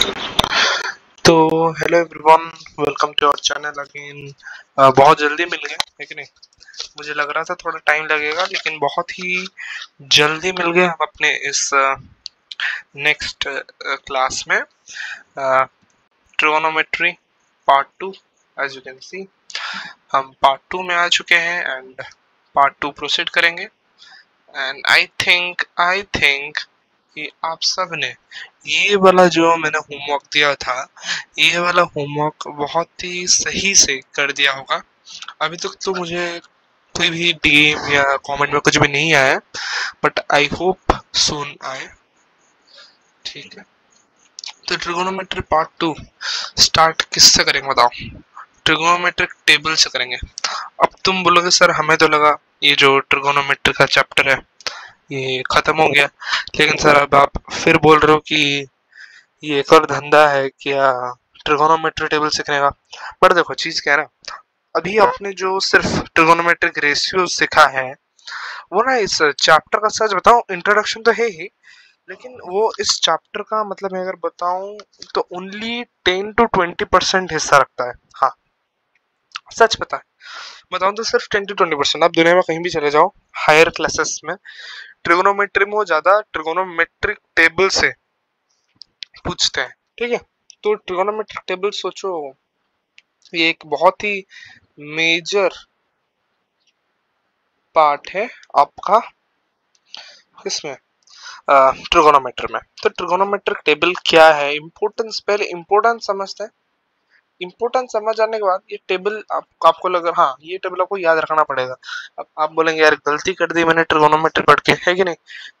तो hello everyone, welcome to our channel again. बहुत जल्दी मिल गए है कि नहीं? मुझे लग रहा था थोड़ा टाइम लगेगा, लेकिन बहुत ही जल्दी मिल गए हम अपने इस नेक्स्ट क्लास में। Trigonometry part 2। As you can see हम पार्ट 2 में आ चुके हैं एंड पार्ट 2 प्रोसीड करेंगे। एंड आई थिंक कि आप सब ने ये वाला जो मैंने होमवर्क दिया था, ये वाला होमवर्क बहुत ही सही से कर दिया होगा। अभी तक तो मुझे कोई भी डीएम या कमेंट में कुछ भी नहीं आया, बट आई होप सून आए। ठीक है, तो ट्रिगोनोमेट्री पार्ट 2 स्टार्ट किससे करेंगे बताओ? ट्रिगोनोमेट्रिक टेबल से करेंगे। अब तुम बोलोगे सर हमें तो लगा ये जो ट्रिगोनोमेट्री का चैप्टर है ये खत्म हो गया, लेकिन सर अब आप फिर बोल रहे हो कि ये एक और धंधा है क्या, ट्रिगोनोमेट्री टेबल सीखने का? बट देखो चीज क्या है ना, अभी आपने जो सिर्फ ट्रिगोनोमेट्रिक रेशियो सीखा है वो ना इस चैप्टर का, सच बताऊं इंट्रोडक्शन तो है ही, लेकिन वो इस चैप्टर का मतलब मैं अगर बताऊं तो ओनली 10 to 20% हिस्सा रखता है। हाँ, सच पता है, बताऊं तो सिर्फ 10 to 20%। आप दुनिया में कहीं भी चले जाओ हायर क्लासेस में, ट्रिगोनोमेट्री में वो ज्यादा ट्रिगोनोमेट्रिक टेबल से पूछते हैं। ठीक है, तो ट्रिगोनोमेट्रिक टेबल सोचो, ये एक बहुत ही मेजर पार्ट है आपका इसमें, ट्रिगोनोमेट्री में। तो ट्रिगोनोमेट्रिक टेबल क्या है, इम्पोर्टेंस, पहले इम्पोर्टेंस समझते हैं। इम्पोर्टेंस समझ आने के बाद ये टेबल आपको लगा हाँ ये टेबल आपको याद रखना पड़ेगा। अब आप बोलेंगे यार गलती कर दी मैंने ट्रिगोनोमेट्री पढ़ के, है कि नहीं?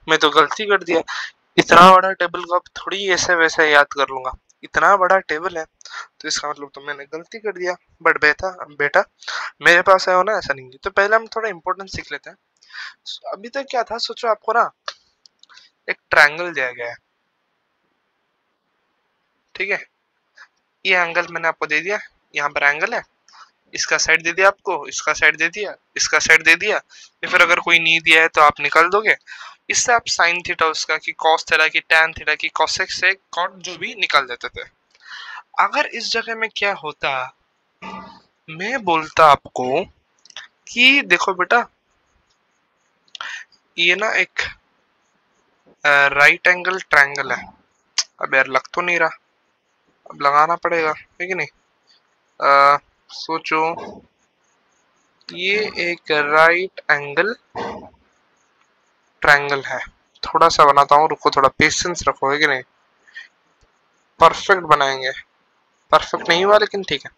मैं तो गलती कर दिया, इतना बड़ा टेबल को अब थोड़ी ऐसे वैसे याद कर लूंगा। इतना बड़ा टेबल है तो इसका मतलब तो मैंने गलती कर दिया। बट बेटा बेटा मेरे पास है हो ना, ऐसा नहीं है। तो पहले हम थोड़ा इंपॉर्टेंस सीख लेते हैं। अभी तक क्या था, सोचो आपको ना एक ट्रायंगल दिया गया है। ठीक है, ये एंगल मैंने आपको दे दिया, यहाँ पर एंगल है, इसका साइड दे दिया आपको, इसका साइड दे दिया, इसका साइड दे दिया, या फिर अगर कोई नहीं दिया है तो आप निकाल दोगे। इससे आप साइन थीटा उसका कि कॉस थीटा की टैन थीटा की कोसेक से कॉट जो भी निकाल देते थे। अगर इस जगह में क्या होता, मैं बोलता आपको कि देखो बेटा, ये ना एक राइट एंगल ट्रायंगल है। अब यार लग तो नहीं रहा, अब लगाना पड़ेगा है कि नहीं? सोचो, ये एक राइट एंगल ट्रायंगल है। थोड़ा सा बनाता हूँ, रुको, थोड़ा पेशेंस रखो, है कि नहीं? परफेक्ट बनाएंगे, परफेक्ट नहीं हुआ लेकिन ठीक है।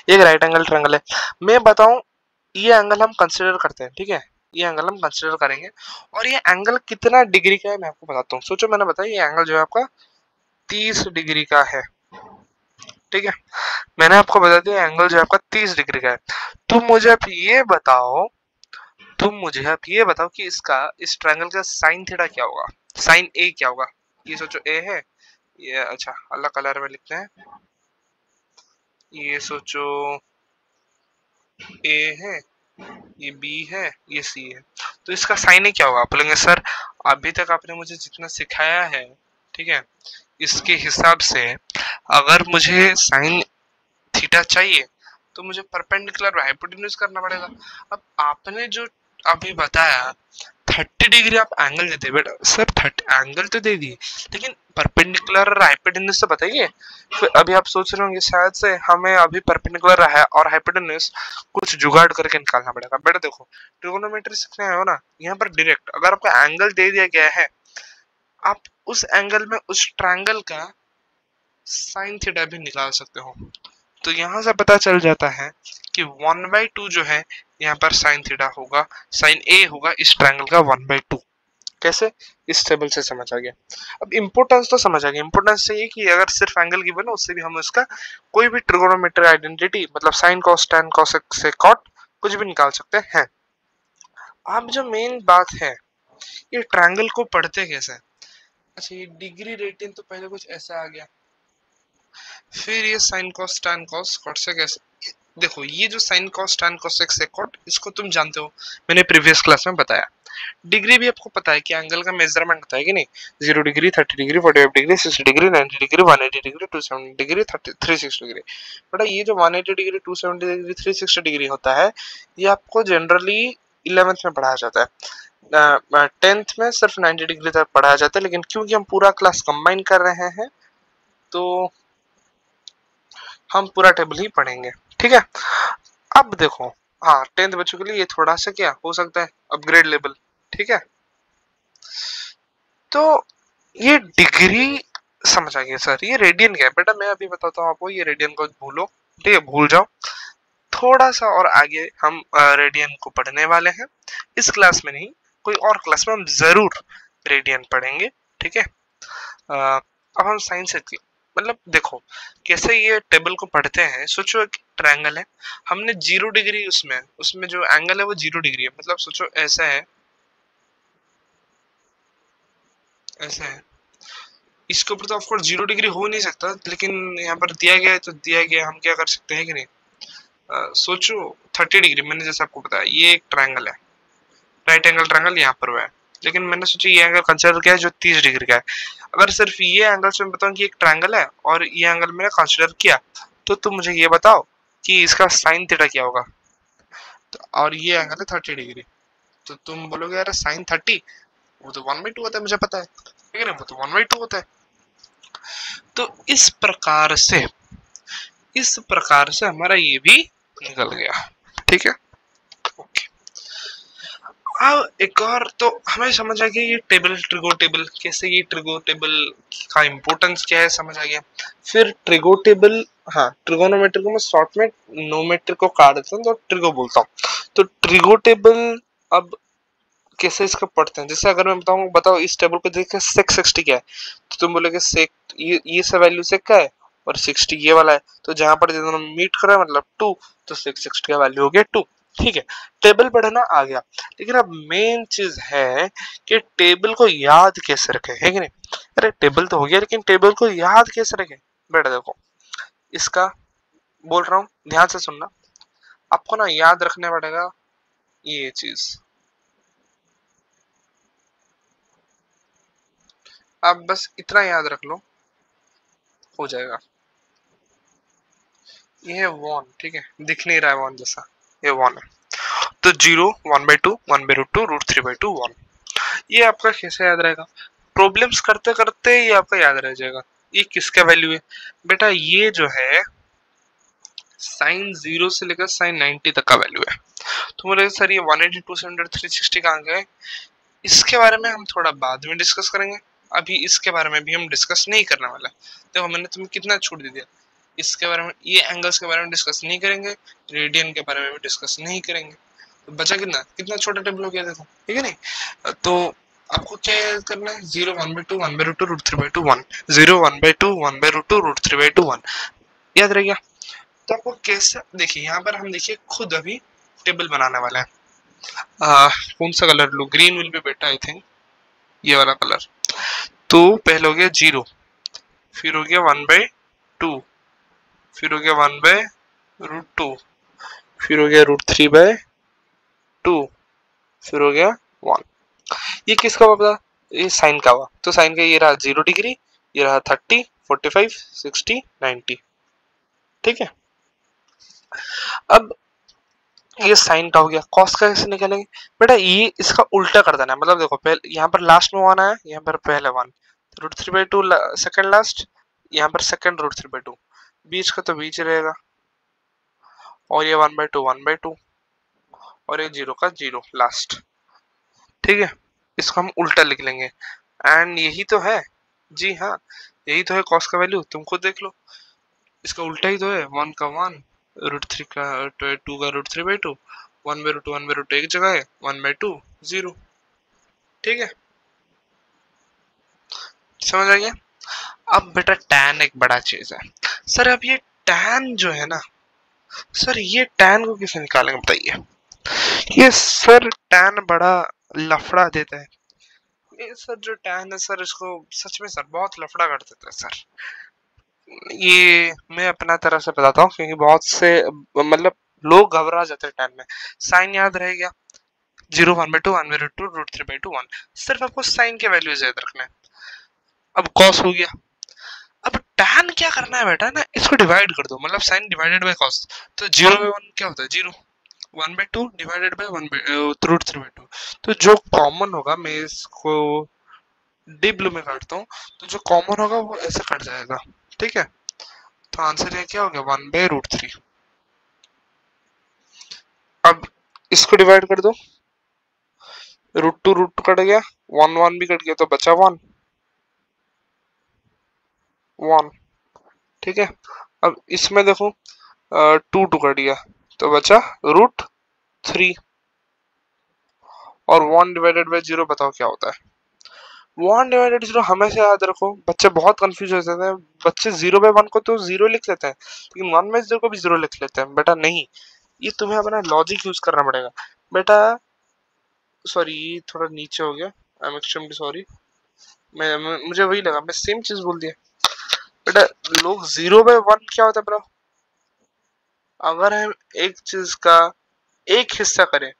ये एक राइट एंगल ट्रायंगल है, मैं बताऊं ये एंगल हम कंसिडर करते हैं। ठीक है, ये एंगल हम कंसिडर करेंगे, और ये एंगल कितना डिग्री का है मैं आपको बताता हूँ। सोचो, मैंने बताया ये एंगल जो है आपका 30 डिग्री का है। ठीक है, मैंने आपको बता दिया एंगल जो है आपका 30 डिग्री का है। तुम मुझे अब ये बताओ कि इसका, इस ट्रायंगल का साइन थीटा क्या होगा, साइन ए क्या होगा? ये सोचो ए है, ये अच्छा अलग कलर में लिखते हैं, ये सोचो ए है, ये बी है, ये सी है। तो इसका साइन ए क्या होगा? आप बोलेंगे सर अभी तक आपने मुझे जितना सिखाया है, ठीक है, इसके हिसाब से अगर मुझे साइन थीटा चाहिए तो मुझे परपेंडिकुलर हाइपोटेन्यूज करना पड़ेगा। अब आपने जो अभी बताया 30 डिग्री आप एंगल देते, बेटा सर 30 एंगल तो दे दिए, लेकिन परपेंडिकुलर और हाइपोटेन्यूज तो बताइए। फिर अभी आप सोच रहे होंगे शायद से हमें अभी परपेंडिकुलर है और हाइपोटेन्यूज कुछ जुगाड़ करके निकालना पड़ेगा। बेटा देखो, ट्रिगोनोमेट्री सीखने आए हो ना, यहाँ पर डायरेक्ट अगर आपको एंगल दे दिया गया है, आप उस एंगल में उस ट्रायंगल का साइन थीटा भी निकाल सकते हो। तो यहाँ से पता चल जाता है कि 1/2 जो है यहाँ पर साइन थीटा होगा, साइन ए होगा इस ट्रायंगल का 1/2। कैसे? इस टेबल से समझ आ गया। अब इंपोर्टेंस तो समझ आ गया। इंपोर्टेंस से ये कि अगर सिर्फ एंगल गिवन है उससे भी हम उसका कोई भी ट्रिगोनोमेट्री आइडेंटिटी, मतलब साइन कॉस टैन कॉसेक से कॉट कुछ भी निकाल सकते हैं। अब जो मेन बात है, ये ट्रायंगल को पढ़ते कैसे? अच्छा, ये डिग्री रेटिंग तो पहले कुछ ऐसा आ गया, फिर ये sine cos tan cos cot से कैसे, देखो ये जो sine cos tan cosec sec cot, इसको तुम जानते हो, मैंने प्रीवियस क्लास में बताया। डिग्री भी आपको पता है कि एंगल का मेजरमेंट होता है कि नहीं, 0 degree, 30 degree, 45 degree, 60 degree, 90 degree, 180 degree, 270 degree, 360 degree. बेटा ये जो 180 डिग्री, 270 डिग्री, 360 डिग्री होता है, ये आपको जनरली 11th में पढ़ाया जाता है। 10th में सिर्फ 90 डिग्री तक पढ़ाया जाता है, लेकिन क्योंकि हम पूरा क्लास कंबाइन कर रहे हैं तो हम पूरा टेबल ही पढ़ेंगे, ठीक है। अब देखो, हाँ 10th बच्चों के लिए ये थोड़ा सा क्या हो सकता है, अपग्रेड लेवल, ठीक है। तो ये डिग्री समझ आ गया सर, ये रेडियन क्या है बेटा, मैं अभी बताता हूँ आपको, ये रेडियन को भूलो, ठीक है, भूल जाओ। थोड़ा सा और आगे हम रेडियन को पढ़ने वाले हैं, इस क्लास में नहीं, कोई और क्लास में हम जरूर रेडियन पढ़ेंगे, ठीक है। अब हम साइंस से, मतलब देखो कैसे ये टेबल को पढ़ते हैं। सोचो एक ट्रायंगल है, हमने 0 डिग्री, उसमें उसमें जो एंगल है वो 0 डिग्री है, मतलब सोचो ऐसा है, ऐसा है, इसके ऊपर तो ऑफकोर्स 0 डिग्री हो नहीं सकता, लेकिन यहाँ पर दिया गया है तो दिया गया, हम क्या कर सकते हैं कि नहीं। सोचो 30 डिग्री, मैंने जैसे आपको बताया ये एक ट्रायंगल है, राइट एंगल ट्रायंगल यहाँ पर हुआ है, लेकिन मैंने सोचा ये एंगल कंसिडर किया है जो 30 डिग्री का है। अगर सिर्फ ये एंगल से मैं बताऊं कि एक ट्रायंगल है और ये एंगल मैंने कंसिडर किया, तो तुम मुझे ये बताओ कि इसका साइन थीटा क्या होगा। तो और ये एंगल है 30 डिग्री, तो तुम बोलोगे यार साइन 30, वो तो 1/2 होता है, मुझे पता है, ठीक है ना, वो तो 1/2 होता है। तो इस प्रकार से हमारा ये भी निकल गया, ठीक है। ओके, अब एक और तो हमें समझ आ गया ये टेबल, ट्रिगो टेबल कैसे, ये ट्रिगो टेबल का इंपॉर्टेंस क्या है समझ आ गया। फिर ट्रिगो टेबल, हाँ ट्रिगोनोमेट्री को मैं शॉर्ट में नोमेट्री को काट देता हूँ तो ट्रिगो बोलता हूँ। तो ट्रिगो टेबल अब कैसे इसको पढ़ते हैं, जैसे अगर मैं बताऊँ, बताओ इस टेबल को देख के सेक 60 क्या है, तो तुम बोलोगे सेक ये सब वैल्यू सेक का है और 60 ये वाला है, तो जहां पर दोनों मीट कर रहा है मतलब 2, तो सेक 60 का वैल्यू हो गया 2, ठीक है। टेबल पढ़ना आ गया, लेकिन अब मेन चीज है कि टेबल को याद कैसे रखें, है कि नहीं। अरे टेबल तो हो गया, लेकिन टेबल को याद कैसे रखें। बेटा देखो, इसका बोल रहा हूँ, ध्यान से सुनना, आपको ना याद रखने पड़ेगा ये चीज। आप बस इतना याद रख लो, हो जाएगा। ये है वन, ठीक है, दिख नहीं रहा है वन जैसा, ये वन है। तो 0, 1/2, 1/√2, √3/2, 1, ये आपका कैसे याद रहेगा, प्रॉब्लम्स करते करते ये आपका याद रह जाएगा। ये किसका वैल्यू है बेटा, ये जो है साइन 0 से लेकर साइन 90 तक का वैल्यू है। तो बोले सर ये 180, 200, 360 कहाँ गए, इसके बारे में हम थोड़ा बाद में डिस्कस करेंगे, अभी इसके बारे में भी हम डिस्कस नहीं करने वाला। देखो मैंने तुम्हें कितना छूट दे दिया, इसके बारे में, ये एंगल्स के बारे में डिस्कस नहीं करेंगे, रेडियन के बारे में भी डिस्कस नहीं करेंगे, तो बचा कितना, कितना छोटा टेबल हो गया देखो, ठीक है नहीं। तो आपको क्या याद करना है, 0, 1/2, 1/√2, √3/2, 1, 0, 1/2, 1/√2, √3/2, 1, याद रह गया। तो आपको कैसे, देखिए यहाँ पर हम देखिए खुद अभी टेबल बनाने वाले हैं। कौन सा कलर लूं, green will be better I think, ये वाला कलर। तो पहले हो गया 0, फिर हो गया 1/2, फिर हो गया 1/√2, फिर हो गया √3/2, फिर हो गया 1। ये किसका हुआ पता, ये साइन का हुआ, तो साइन का ये रहा 0 डिग्री, ये रहा 30, 45, 60, 90, ठीक है। अब ये साइन का हो गया, कॉस का कैसे निकालेंगे बेटा, ये इसका उल्टा कर देना है, मतलब देखो पहले यहाँ पर लास्ट में 1 आया, यहाँ पर पहले 1, √3/2 सेकंड लास्ट, यहाँ पर सेकंड √3/2, बीच का तो बीच रहेगा, और ये 1/2, 1/2, और ये 0 का 0 लास्ट, ठीक है। इसको हम उल्टा लिख लेंगे, एंड यही तो है, जी हाँ यही तो है कॉस का वैल्यू, तुम खुद देख लो, इसका उल्टा ही तो है, 1 का 1, √3 का 2 का √3/2, 1/2, 1/2 एक जगह है, 1/2 0, ठीक है, समझ आ गया। अब बेटा टैन एक बड़ा चीज है सर, अब ये टैन जो है ना सर, ये टैन को कैसे निकालेंगे बताइए, ये सर टैन बड़ा लफड़ा देता है, ये सर जो टैन है सर, इसको सच में सर बहुत लफड़ा कर देता है सर। ये मैं अपना तरह से बताता हूँ क्योंकि बहुत से मतलब लोग घबरा जाते हैं टाइम में। साइन याद रह गया, 0 1/2 1/√2 √3/2 1। सिर्फ आपको साइन के वैल्यूज याद रखना है। अब कॉस हो गया। अब टैन क्या करना है बेटा ना, इसको डिवाइड कर दो, मतलब साइन डिवाइडेड बाय कॉस। तो 0/1 क्या होता है, 0। 1/2 डिवाइडेड बाय 1/√3/2। तो जो कॉमन होगा, मैं इसको डीप ब्लू में काटता हूँ, तो जो कॉमन होगा वो ऐसे कट जाएगा। ठीक है, तो आंसर ये क्या हो गया, 1/√3। अब इसको डिवाइड कर दो, √2 कट गया, 1 1 भी कट गया, तो बचा 1 1। ठीक है, अब इसमें देखो 2 कट गया, तो बचा √3। और 1/0 बताओ क्या होता है। 1/0 हमेशा याद रखो, बच्चे बहुत कंफ्यूज हो जाते हैं। बच्चे 0/1 को तो 0 लिख लेते हैं, लेकिन 1/0 को भी 0 लिख लेते हैं। बेटा नहीं, ये तुम्हें अपना लॉजिक यूज करना पड़ेगा बेटा। सॉरी, थोड़ा नीचे हो गया, आई एम एक्सट्रीमली सॉरी। मुझे वही लगा, मैं सेम चीज बोल दिया बेटा। लोग 0/1 क्या होता है ब्रो, अगर हम एक चीज का एक हिस्सा करें,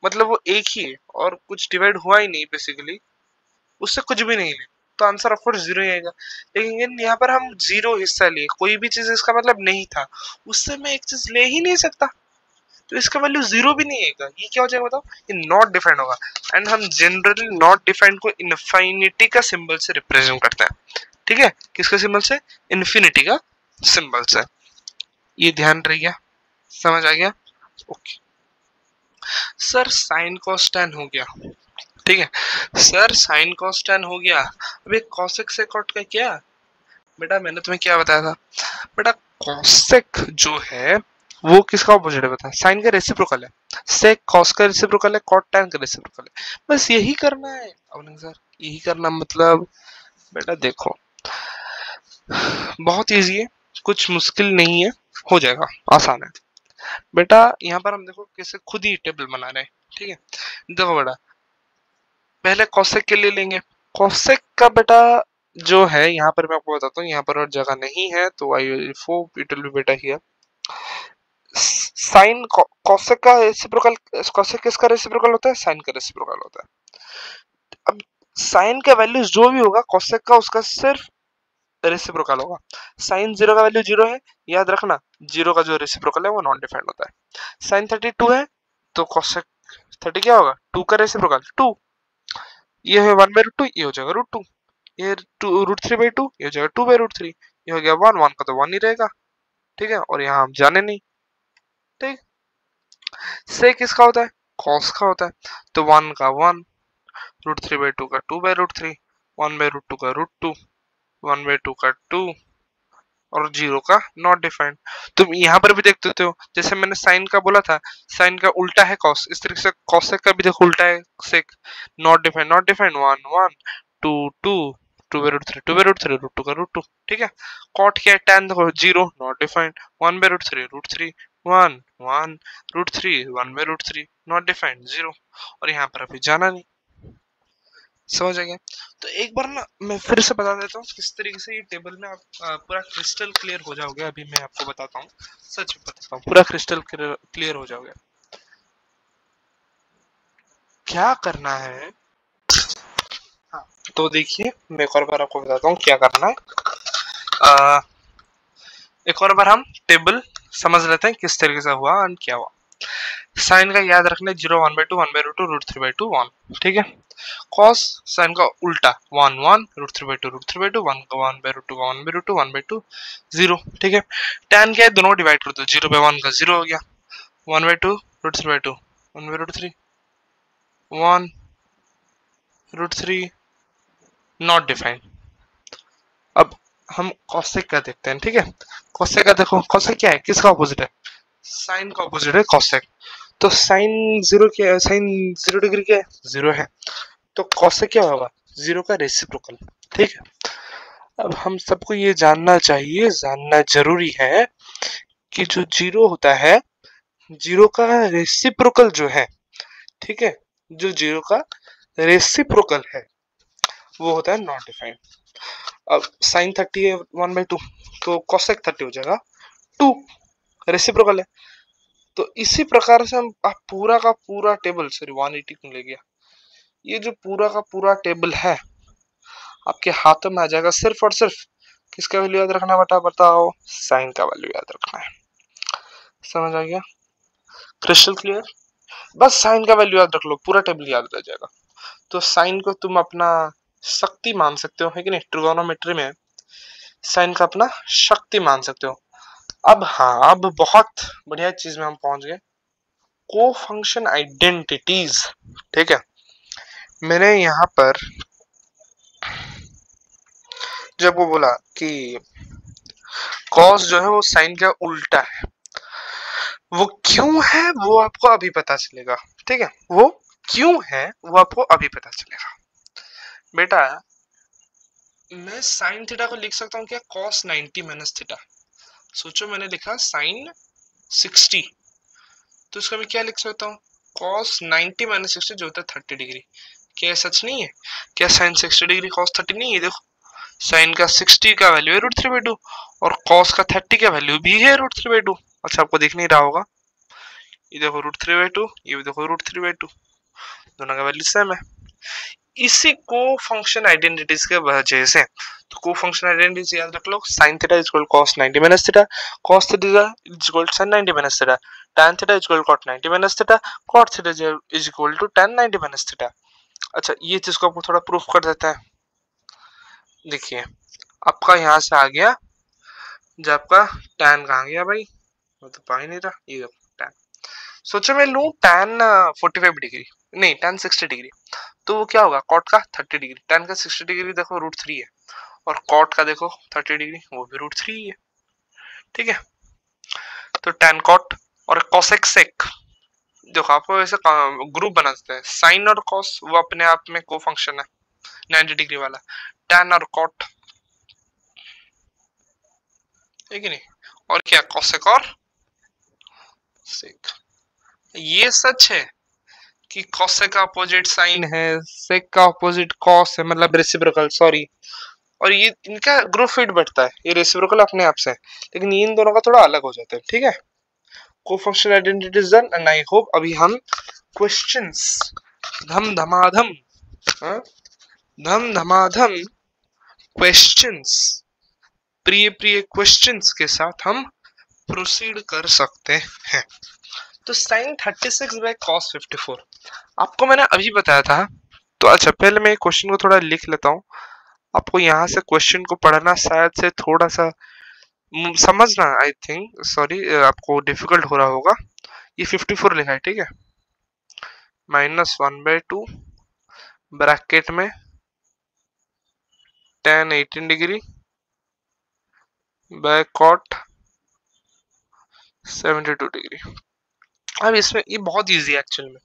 मतलब वो एक ही है और कुछ डिवाइड हुआ ही नहीं बेसिकली, उससे कुछ भी नहीं ले, तो आंसर ऑफ कोर्स 0 ही आएगा। लेकिन यहाँ पर हम 0 हिस्सा लिए, कोई भी चीज इसका मतलब नहीं था, उससे मैं एक चीज ले ही नहीं सकता, तो इसका वैल्यू 0 भी नहीं आएगा। ये क्या हो जाएगा बताओ, ये नॉट डिफाइंड होगा। एंड हम जनरली नॉट डिफाइंड को इनफाइनिटी का सिंबल से रिप्रेजेंट करते हैं। ठीक है, किसका सिंबल से, इन्फिनिटी का सिंबल से। ये ध्यान रहिए, समझ आ गया। Okay sir, sign cos tan हो गया। ठीक है सर, साइन कॉस टैन हो गया। अब ये कॉसेक सेकॉट का क्या, बेटा मैंने तुम्हें क्या बताया था बेटा, कॉसेक जो है वो किसका ऑपोजिट है, बता, साइन का रेसिप्रोकल है। सेक कॉस का रेसिप्रोकल है, कॉट टैन का रेसिप्रोकल है। बस यही करना है। अब नहीं सर, यही करना मतलब, बेटा देखो बहुत इजी है, कुछ मुश्किल नहीं है, हो जाएगा, आसान है बेटा। यहाँ पर हम देखो कैसे खुद ही टेबल बना रहे हैं। ठीक है, देखो बेटा, पहले कॉसेक के लिए लेंगे। कॉसेक का बेटा जो है, यहाँ पर मैं आपको बताता हूँ, यहाँ पर और जगह नहीं है, तो I hope it will be better here. Sign cosec का रेसिप्रोकल, कॉसेक किसका रेसिप्रोकल होता है, साइन का रेसिप्रोकल होता है। अब साइन का वैल्यू जो भी होगा कॉसेक का, उसका सिर्फ रेसिप्रोकल होगा। साइन 0 का वैल्यू 0 है, याद रखना, 0 का जो रेसिप्रोकल है वो नॉन डिफाइंड होता है। साइन 32 है, तो कॉसेक 30 क्या होगा, 2 का रेसिप्रोकल 2। ये है 1/√2, ये हो जाएगा √2। ये √3/2, ये हो जाएगा 2/√3। ये हो गया 1 1 का तो 1 ही रहेगा। ठीक है, और यहाँ हम जाने नहीं। ठीक, से किसका होता है, कॉस का होता है, तो 1 का 1, √3/2 का 2/√3, 1/√2 का √2, 1/2 का 2, और 0 का नॉट डिफाइंड। तुम यहाँ पर भी देख सकते हो, जैसे मैंने साइन का बोला था, साइन का उल्टा है कॉस, इस तरीके से कॉसेक का भी देखो उल्टा है sec. Not defined, not defined, 1 1 2 2, 2/√3 2/√3 √2 का √2। ठीक है, कॉट क्या है, टैन देखो 0 नॉट डिफाइंड, 1/√3 √3, 1 1 √3 1/√3 नॉट डिफाइंड 0। और यहाँ पर अभी जाना नहीं, समझ आ गया। तो एक बार ना मैं फिर से बता देता हूँ किस तरीके से ये टेबल में आप पूरा क्रिस्टल क्लियर हो जाओगे। अभी मैं आपको बताता हूँ, सच बताता हूँ, पूरा क्रिस्टल क्लियर हो जाओगे। क्या करना है, हाँ, तो देखिए मैं एक और बार आपको बताता हूँ क्या करना है। आ, एक और बार हम टेबल समझ लेते हैं किस तरीके से हुआ और क्या हुआ। साइन का याद रखना, 0 1/2 1/√2 √3/2 1। ठीक है, कॉस साइन का उल्टा, 1 1 √3/2 √3/2 1 का 1/√2 का 1/2 1/2 0। ठीक है, tan क्या है, दोनों डिवाइड कर दो, 0/1 का 0 हो गया, 1/2 √3/2 1/√3 1 √3 नॉट डिफाइंड। अब हम कॉसेक का देखते हैं। ठीक है, कॉसेक का देखो, कॉसेक क्या है, किसका ऑपोजिट है, साइन का ऑपोजिट है कॉसेक। तो साइन 0 क्या है, साइन 0 डिग्री क्या है, 0 है, तो कॉसेक क्या होगा, 0 का रेसिप्रोकल। ठीक है, अब हम सबको ये जानना चाहिए, जानना जरूरी है कि जो 0 होता है, 0 का रेसिप्रोकल जो है, ठीक है, जो 0 का रेसिप्रोकल है वो होता है नॉट डिफाइंड। अब साइन 30 है 1/2, तो कोसेक 30 हो जाएगा 2, रेसिप्रोकल है। तो इसी प्रकार से हम आप पूरा का पूरा टेबल, सॉरी 180 क्यों ले गया, ये जो पूरा का पूरा टेबल है आपके हाथों में आ जाएगा। सिर्फ और सिर्फ किसका वैल्यू याद रखना बेटा, बताओ, साइन का वैल्यू याद रखना है। समझ आ गया, क्रिस्टल क्लियर। बस साइन का वैल्यू याद रख लो, पूरा टेबल याद रह जाएगा। तो साइन को तुम अपना शक्ति मान सकते हो, है कि नहीं, ट्रिगोनोमेट्री में साइन का अपना शक्ति मान सकते हो। अब हाँ, अब बहुत बढ़िया चीज में हम पहुंच गए, को फंक्शन आइडेंटिटीज। ठीक है, मैंने यहाँ पर जब वो बोला कि कॉस जो है वो साइन का उल्टा है, वो क्यों है वो आपको अभी पता चलेगा। ठीक है, वो क्यों है वो आपको अभी पता चलेगा। बेटा मैं साइन थीटा को लिख सकता हूँ क्या, कॉस 90 माइनस थीटा। सोचो मैंने लिखा साइन 60, तो इसका मैं क्या लिख सकता हूँ, कॉस 90 माइनस 60 जो होता है 30 डिग्री। क्या सच नहीं है, क्या साइन 60 डिग्री कॉस 30 नहीं है। देखो साइन का 60 का वैल्यू है √3/2 और कॉस का 30 का वैल्यू भी है √3/2। अच्छा आपको दिख नहीं रहा होगा, ये देखो √3/2, ये भी देखो √3/2, दोनों का वैल्यू सेम है। इसी को फंक्शन आइडेंटिटीज के वजह से, तो को फंक्शन आइडेंटिटीज याद रख लो, sin theta is equal cos 90 minus theta, cos theta is equal sin 90 minus theta, tan theta is equal cot 90 minus theta, cot theta is equal to tan 90 minus theta. अच्छा ये चीज को आपको थोड़ा proof कर देता है। देखिए आपका यहाँ से आ गया, जब आपका tan कहाँ गया भाई, वो तो पा ही नहीं रहा, ये tan। सोचो मैं लूं tan 45 डिग्री, नहीं tan 60 डिग्री, तो वो क्या होगा, कॉट का 30 डिग्री, tan का 60 डिग्री देखो √3 है, और कॉट का देखो 30 डिग्री वो भी √3 है। ठीक है, तो tan कॉट और कोसेक सेक, देखो आपको ऐसे ग्रुप बना सकते हैं, साइन और कॉस वो अपने आप में को फंक्शन है 90 डिग्री वाला, tan और कॉट, है कि नहीं, और क्या कोसेक और सेक। ये सच है कि कोसेक का अपोजिट साइन है, सेक का अपोजिट कॉस है, मतलब रेसिप्रोकल, सॉरी, और ये इनका ग्रुप फिट बैठता है, ये रेसिप्रोकल अपने आप से, लेकिन इन दोनों का थोड़ा अलग हो जाता है। ठीक है, cofunctional identities done, and I hope अभी हम क्वेश्चंस धम धमाधम, हाँ? धम धमाधम क्वेश्चंस, प्रिय प्रिय क्वेश्चंस के साथ हम प्रोसीड कर सकते हैं। तो साइन 36/cos 54 आपको मैंने अभी बताया था। तो अच्छा पहले मैं क्वेश्चन को थोड़ा लिख लेता हूँ, आपको यहाँ से क्वेश्चन को पढ़ना शायद से थोड़ा सा समझना, आई थिंक, सॉरी, आपको डिफिकल्ट हो रहा होगा। ये 54 लिखा है, ठीक है, -1/2 ब्रैकेट में tan 18 degree by cot 72 degree. अब इसमें ये बहुत इजी है एक्चुअल में।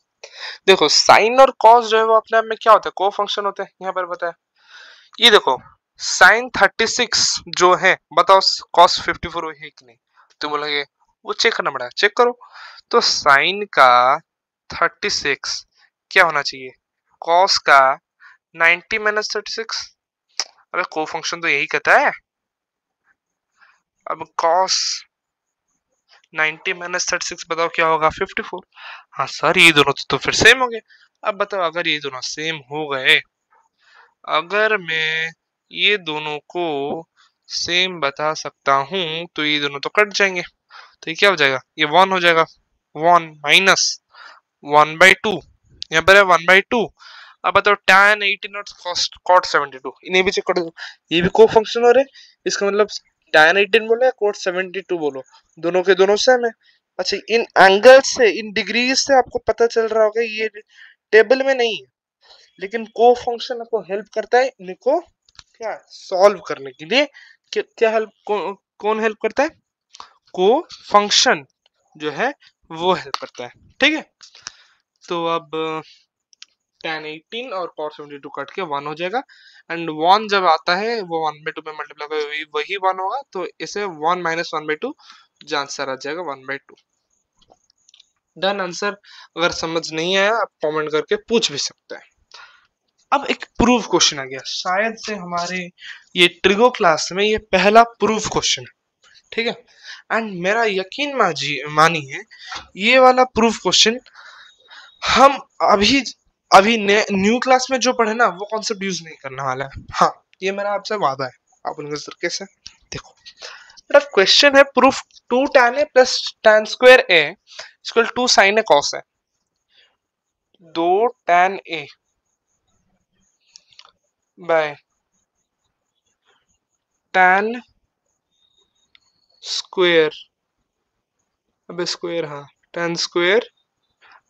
देखो साइन और कॉस जो है वो अपने आप में क्या होता है, को फंक्शन होते हैं, यहाँ पर बताया। ये देखो साइन 36 जो है, बताओ कॉस 54 है कि नहीं, तुम बोलोगे वो चेक करना पड़ेगा, चेक करो। तो साइन का 36 क्या होना चाहिए, कॉस का 90 माइनस 36। अबे को फंक्शन तो यही कहता है। अब कॉस 90 माइनस 36 बताओ क्या होगा, 54। हाँ सर ये दोनों तो फिर सेम हो गए। अब बताओ अगर ये दोनों सेम हो गए, अगर मैं ये दोनों को सेम बता सकता हूं तो ये दोनों तो कट जाएंगे, तो ये क्या हो जाएगा, ये 1 हो जाएगा, 1 माइनस 1/2, यहाँ पर है 1/2। अब बताओ tan 18 और cot 72, इन्हें भी चेक कर दो, ये भी को फंक्शन हो रहे, इसका मतलब tan 18 बोलो या cot 72 बोलो, दोनों के दोनों सेम है। अच्छा इन एंगल से, इन डिग्री से आपको पता चल रहा होगा ये टेबल में नहीं है, लेकिन को फंक्शन आपको हेल्प करता है इनको क्या सॉल्व करने के लिए। क्या हेल्प, कौन हेल्प करता है, को फंक्शन जो है वो हेल्प करता है। ठीक है, तो अब tan 18 और cos 72 कट के 1 हो जाएगा, एंड 1 जब आता है वो 1/2 में मल्टीप्लाई वही 1 होगा, तो इसे 1 माइनस 1/2 जो आंसर आ जाएगा 1/2। Done answer. अगर समझ नहीं आया आप कमेंट करके पूछ भी सकते हैं। अब एक प्रूफ क्वेश्चन आ गया, शायद से हमारे ये ट्रिगो क्लास में ये पहला प्रूफ क्वेश्चन है, ठीक है। एंड मेरा यकीन मानिए ये वाला प्रूफ क्वेश्चन हम अभी अभी न्यू क्लास में जो पढ़े ना वो कॉन्सेप्ट यूज नहीं करने वाला है। हाँ, ये मेरा आपसे वादा है। आप उनके तरीके से देखो, मेरा क्वेश्चन है proof 2 tan a plus tan square a equal 2 sin a cos a। 2 tan a by tan square, अबे स्क्वायर, हाँ tan स्क्वायर,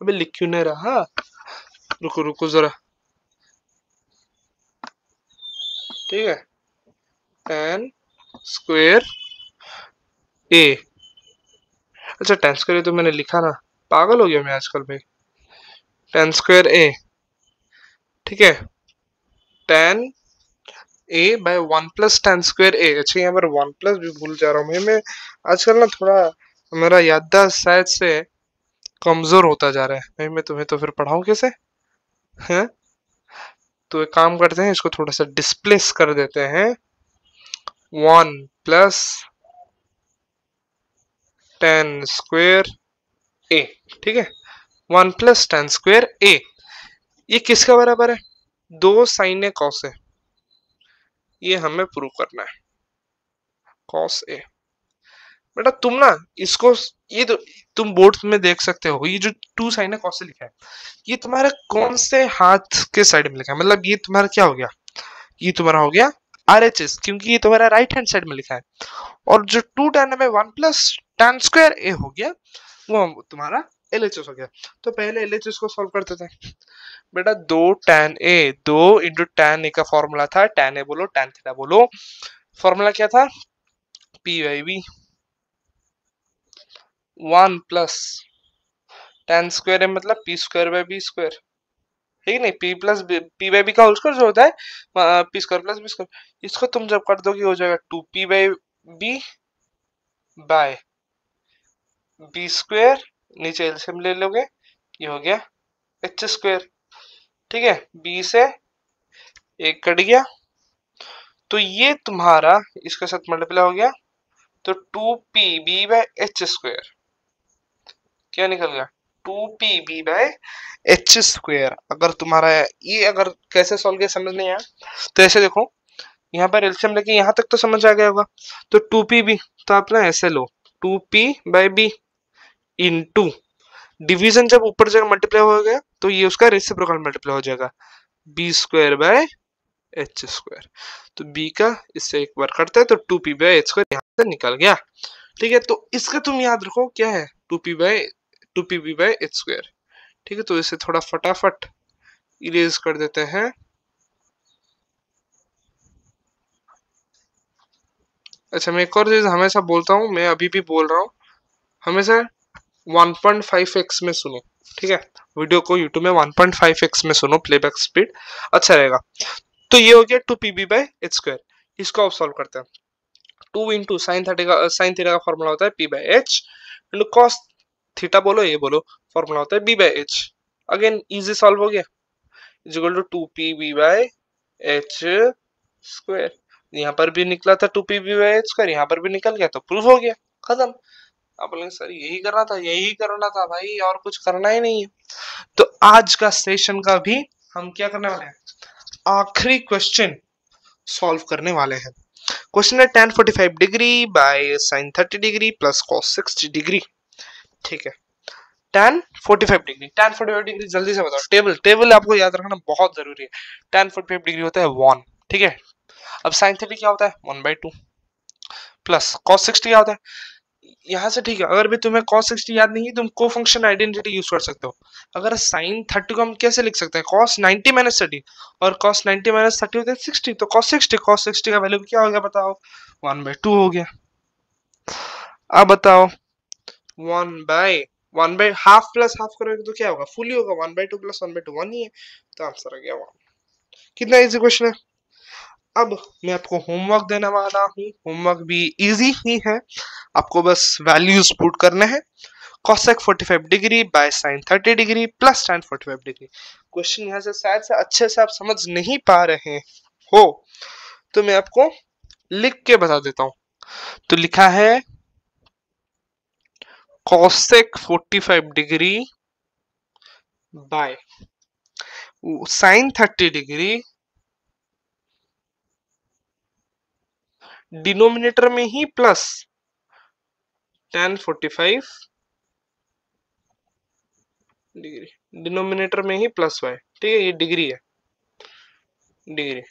अबे लिख क्यों नहीं रहा, रुको रुको जरा, ठीक है, tan स्क्वायर a। अच्छा tan स्क्वायर तो मैंने लिखा ना, पागल हो गया मैं आजकल भाई। tan स्क्वायर a, ठीक है, tan a by 1 plus tan square a। अच्छा यहाँ पर 1 प्लस भी भूल जा रहा हूँ मैं आजकल ना, थोड़ा मेरा याददाश्त शायद से कमजोर होता जा रहा है भाई। मैं तुम्हें तो फिर पढ़ाऊं कैसे, हैं? तो एक काम करते हैं, इसको थोड़ा सा डिस्प्लेस कर देते हैं। 1 प्लस tan स्क्वायर a, ठीक है, 1 प्लस tan स्क्वायर a। ये किसका बराबर है, 2 sin a cos a। ये हमें प्रूव करना है, cos a। बेटा तुम ना इसको, ये तो तुम बोर्ड में देख सकते हो, ये जो 2 sin a cos a लिखा है ये तुम्हारे कौन से हाथ के साइड में लिखा है, मतलब ये तुम्हारा क्या हो गया, ये तुम्हारा हो गया RHS, क्योंकि ये तुम्हारा राइट हैंड साइड में लिखा है। और जो 2 tan में 1 प्लस tan स्क्वायर a हो गया वो तुम्हारा LHS हो गया। तो पहले LHS को सॉल्व करते थे। बेटा 2 tan a, 2 into tan a का फॉर्मूला था, tan a बोलो tan थीटा बोलो, फॉर्मूला क्या था, P by b 1 plus tan square है मतलब P square by b square, ठीक है नहीं, P plus P by b का होल स्क्वायर जो होता है P square plus b square, इसको तुम जब कर दोगे हो जाएगा 2P by b by b square, नीचे एलसीएम ले लोगे, ये हो गया एच स्क्वायर, ठीक है, बी से एक कट गया तो ये तुम्हारा इसके साथ मल्टीप्लाई हो गया, तो 2PB बाय एच स्क्वायर क्या निकल गया, 2PB बाय एच स्क्वायर। अगर तुम्हारा ये अगर कैसे सॉल्व किया समझ नहीं आया तो ऐसे देखो, यहाँ पर एलसीएम लेके यहाँ तक तो समझ आ गया होगा, तो 2PB तो आप ना ऐसे लो 2P by b into division, जब ऊपर जगह मल्टीप्लाई हो गया तो ये उसका रेसिप्रोकल मल्टीप्लाई हो जाएगा, b square by h square. तो बी का इससे एक बार करता है तो 2P बाय एच स्क्वायर यहाँ से निकल गया, ठीक है। तो इसका तुम याद रखो क्या है, 2PB बाय एच स्क्वायर, ठीक है। तो इसे थोड़ा फटाफट इरेज कर देते हैं। अच्छा मैं एक और चीज हमेशा बोलता हूँ, मैं अभी भी बोल रहा हूँ, हमेशा 1.5x में सुनो, ठीक है, वीडियो को यूट्यूब में 1.5x में सुनो, प्लेबैक स्पीड अच्छा रहेगा। तो ये हो गया 2PB बाय एच स्क्वायर, इसको आप सॉल्व करते हैं। 2 इंटू साइन थीटा का फॉर्मूला होता है P by h into cos theta बोलो ये बोलो, फॉर्मूला होता है B by h. Again easy solve हो गया, is equal to 2PB by h square. यहाँ पर भी निकला था 2PB बाय एच स्क्वायर, यहाँ पर भी निकल गया, तो प्रूफ हो गया, खत्म। आप बोलेंगे सर यही करना था भाई, और कुछ करना ही नहीं है। तो आज का सेशन का भी हम क्या करने वाले हैं, आखिरी क्वेश्चन सॉल्व करने वाले हैं। क्वेश्चन है tan 45 degree by sin 30 degree plus cos 60 degree, ठीक है। tan 45 डिग्री जल्दी से बताओ, टेबल आपको याद रखना बहुत जरूरी है। tan 45 डिग्री होता है 1, ठीक है। अब sin 30 क्या होता है 1/2 प्लस cos 60 क्या होता है, यहाँ से ठीक है, अगर भी तुम्हें cos 60 याद नहीं है तुम को फंक्शन आइडेंटिटी यूज कर सकते हो। अगर sin 30 को हम कैसे लिख सकते हैं, cos 90 माइनस 30, और cos 90 माइनस 30 होता है 60, तो cos 60 का वैल्यू क्या हो गया बताओ, 1/2 हो गया। अब बताओ 1 बाय हाफ प्लस हाफ करोगे तो क्या होगा, फुली होगा, 1/2 प्लस 1/2 1 ही है, तो आंसर आ गया 1। कितना इजी क्वेश्चन है। अब मैं आपको होमवर्क देने वाला हूँ, होमवर्क भी इजी ही है, आपको बस वैल्यूज पुट करने हैं। cosec 45 degree by sin 30 degree plus tan 45 degree. Question यहाँ से शायद से अच्छे से आप समझ नहीं पा रहे हो तो मैं आपको लिख के बता देता हूं। तो लिखा है cosec 45 degree by sin 30 degree, denominator में ही प्लस tan 45 डिग्री, डिनोमिनेटर में ही प्लस y। ठीक है, ये डिग्री है, डिग्री।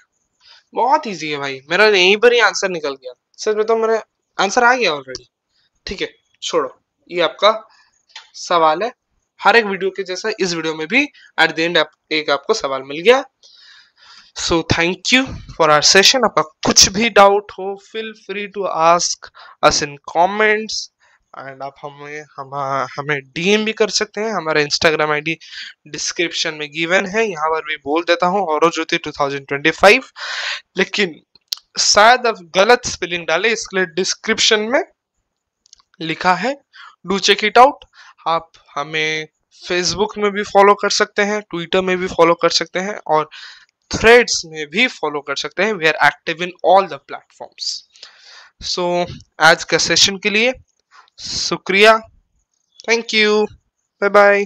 बहुत इजी है भाई, मेरा यहीं पर ही आंसर निकल गया। सच बताओ, मेरा आंसर आ गया ऑलरेडी। ठीक है, छोड़ो, ये आपका सवाल है। हर एक वीडियो के जैसा इस वीडियो में भी एट द एंड एक आपको सवाल मिल गया। So thank you for our session. आपका कुछ भी डाउट हो, feel free to ask us in comments, and आप हमें डीएम भी कर सकते हैं। हमारा इंस्टाग्राम आईडी डिस्क्रिप्शन में गिवन है, यहाँ पर भी बोल देता हूँ औरो ज्योति 2025, लेकिन शायद अब गलत स्पेलिंग डाले, इसके लिए डिस्क्रिप्शन में लिखा है, डू चेक इट आउट। आप हमें फेसबुक में भी फॉलो कर सकते हैं, ट्विटर में भी फॉलो कर सकते हैं, और थ्रेड्स में भी फॉलो कर सकते हैं। We are active in all the platforms. So आज का सेशन के लिए शुक्रिया, थैंक यू, बाय बाय।